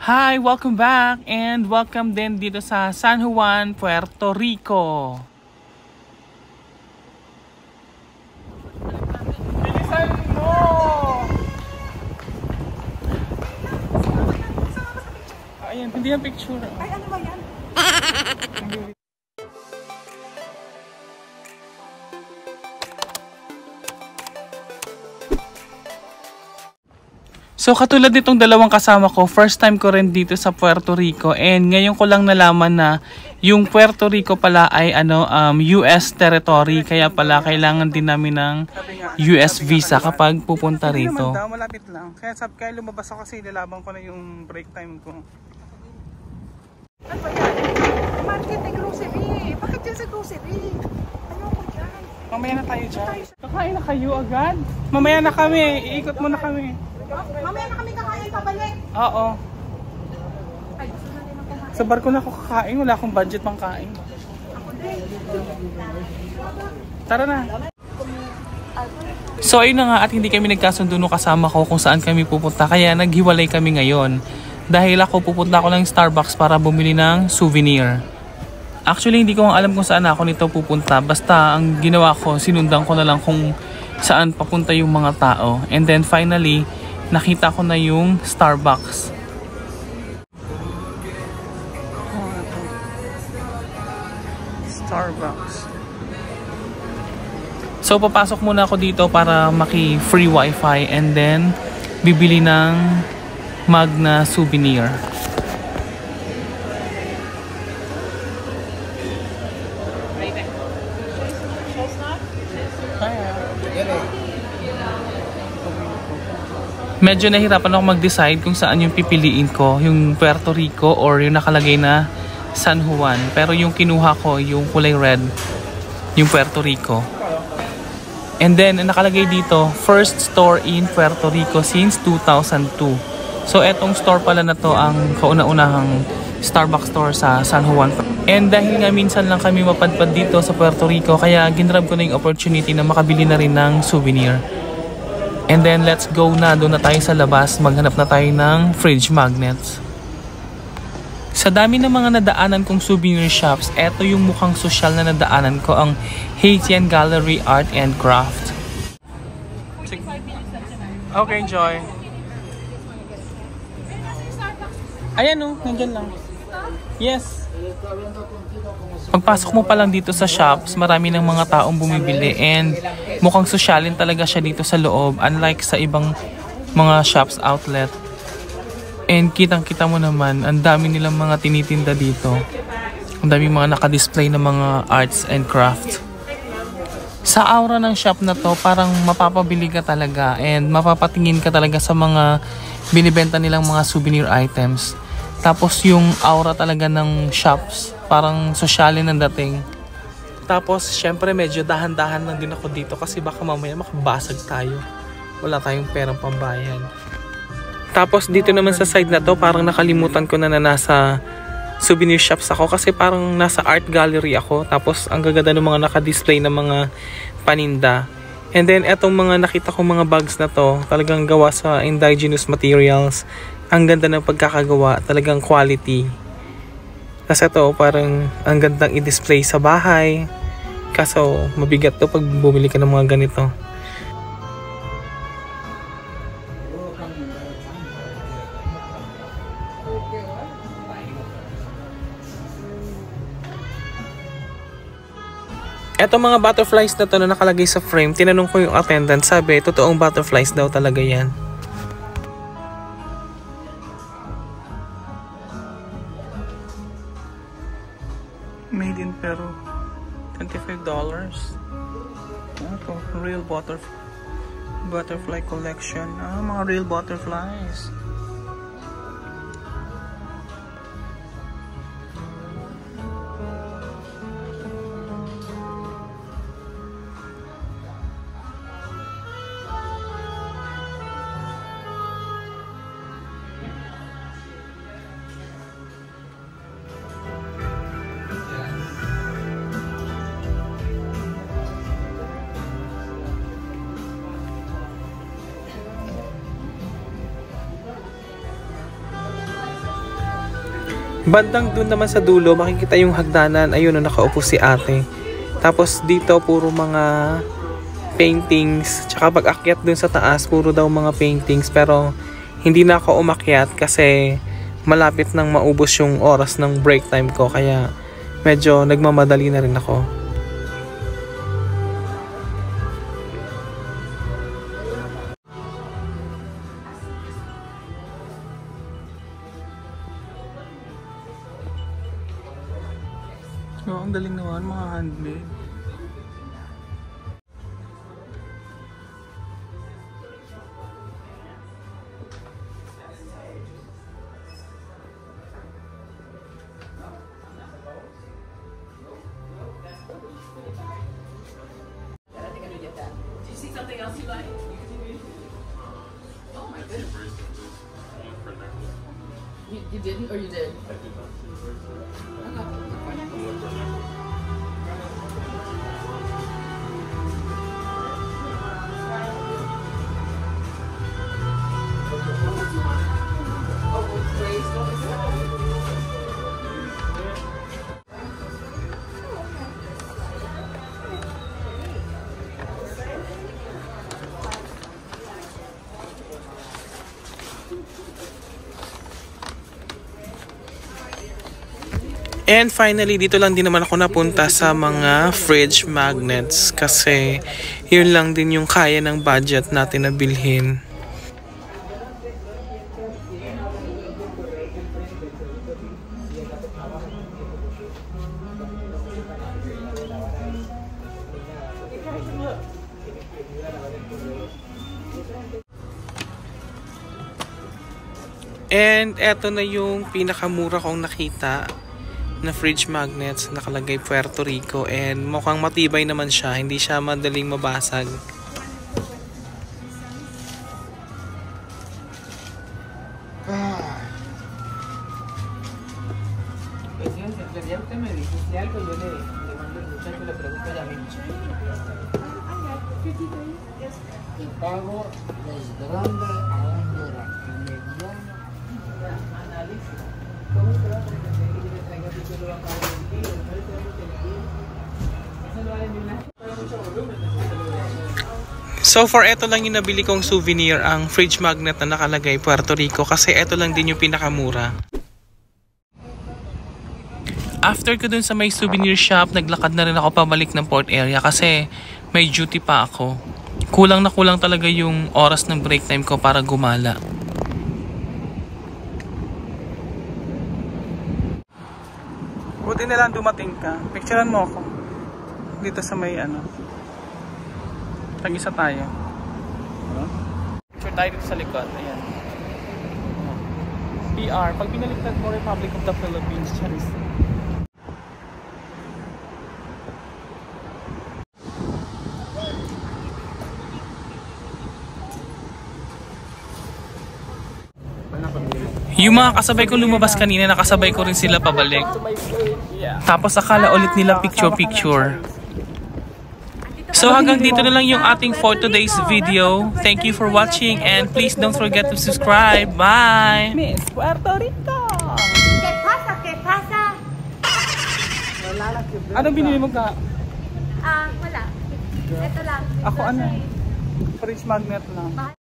Hi! Welcome back and welcome din dito sa San Juan, Puerto Rico. Bilisan mo! Ayan, hindi yung picture. Ay, ano ba yan? So katulad nitong dalawang kasama ko, first time ko rin dito sa Puerto Rico and ngayon ko lang nalaman na yung Puerto Rico pala ay US territory, kaya pala kailangan din namin ng US visa kapag pupunta rito. Hindi naman daw, malapit lang. Kaya sabi kaya lumabas ako kasi nilabang ko na yung break time ko. Ano ba yan? Market na grocery. Bakit yan sa grocery? Ayoko dyan. Mamaya na tayo dyan. Kakain na kayo agad? Mamaya na kami, iikot muna kami. Mamaya na kami kakain pabalik. Oo. Ay, gusto na rin ako kumain. Sa barko na ako kakain, wala akong budget pang kain. Ako din. Tara na. So ayun na nga, at hindi kami nagkasundo nung kasama ko kung saan kami pupunta, kaya naghiwalay kami ngayon. Dahil pupunta ako ng Starbucks para bumili ng souvenir. Actually hindi ko alam kung saan ako nito pupunta, basta ang ginawa ko, sinundan ko na lang kung saan papunta yung mga tao. And then finally, nakita ko na yung Starbucks. Starbucks. So papasok muna ako dito para maki-free wifi and then bibili ng mug na souvenir. Medyo nahirapan ako mag-decide kung saan yung pipiliin ko, yung Puerto Rico or yung nakalagay na San Juan. Pero yung kinuha ko, yung kulay red, yung Puerto Rico. And then, nakalagay dito, first store in Puerto Rico since 2002. So, etong store pala na to ang kauna-unahang Starbucks store sa San Juan. And dahil nga minsan lang kami mapadpad dito sa Puerto Rico, kaya ginrab ko na yung opportunity na makabili na rin ng souvenir. And then, let's go na. Doon na tayo sa labas. Maghanap na tayo ng fridge magnets. Sa dami ng mga nadaanan kong souvenir shops, eto yung mukhang sosyal na nadaanan ko, ang Haitian Gallery Art and Craft. Okay, Joy. Ayan o, nandyan lang. Yes. Pagpasok mo pa lang dito sa shops, marami ng mga taong bumibili and mukhang sosyalin talaga siya dito sa loob, unlike sa ibang mga shops outlet. And kitang-kita mo naman, ang dami nilang mga tinitinda dito. Ang dami mga nakadisplay ng mga arts and craft. Sa aura ng shop na to, parang mapapabili ka talaga and mapapatingin ka talaga sa mga binibenta nilang mga souvenir items. Tapos yung aura talaga ng shops, parang sosyalin ang dating. Tapos syempre medyo dahan-dahan lang din ako dito kasi baka mamaya makabasag tayo. Wala tayong perang pambayad. Tapos dito naman sa side na to, parang nakalimutan ko na nasa souvenir shops ako kasi parang nasa art gallery ako. Tapos ang gaganda ng mga nakadisplay na mga paninda. And then etong mga nakita ko mga bags na to, talagang gawa sa indigenous materials. Ang ganda ng pagkakagawa, talagang quality. Kasi ito parang ang gandang i-display sa bahay. Kaso mabigat to pag bumili ka ng mga ganito. Eto mga butterflies na to na nakalagay sa frame, tinanong ko yung attendant, sabi totoong butterflies daw talaga yan. Made in Peru. $25. Ito, real butterfly collection. Mga real butterflies. Bandang dun naman sa dulo, makikita yung hagdanan. Ayun, nakaupo si ate. Tapos dito, puro mga paintings. Tsaka pag akyat dun sa taas, puro daw mga paintings. Pero hindi na ako umakyat kasi malapit nang maubos yung oras ng break time ko. Kaya medyo nagmamadali na rin ako. Oh, ang galing naman, mga handmade. You didn't, or you did? And finally, dito lang din naman ako napunta sa mga fridge magnets kasi yun lang din yung kaya ng budget natin na bilhin. And eto na yung pinakamura kong nakita na fridge magnets, nakalagay Puerto Rico, and mukhang matibay naman siya, hindi siya madaling mabasag. Pago desde grande a Honduras, mediano. So for eto lang yung nabili kong souvenir, ang fridge magnet na nakalagay Puerto Rico, kasi eto lang din yung pinakamura. After ko dun sa may souvenir shop, naglakad na rin ako pabalik ng port area kasi may duty pa ako. Kulang na kulang talaga yung oras ng break time ko para gumala. Buti na lang dumating ka. Picturean mo ako. Dito sa may ano. Tag-isa tayo. Picture tayo dito sa likod. Ayan. PR. Pag binaliktad mo, Republic of the Philippines. Charis. Yung mga kasabay ko lumabas kanina, nakasabay ko rin sila pabalik. Tapos akala ulit nila picture-picture. So hanggang dito na lang yung ating for today's video. Thank you for watching and please don't forget to subscribe. Bye! Miss Puerto Rico! ¿Qué pasa? ¿Qué pasa? Anong binili mo ka? Wala. Ito lang. Ako ano? Fridge magnet lang.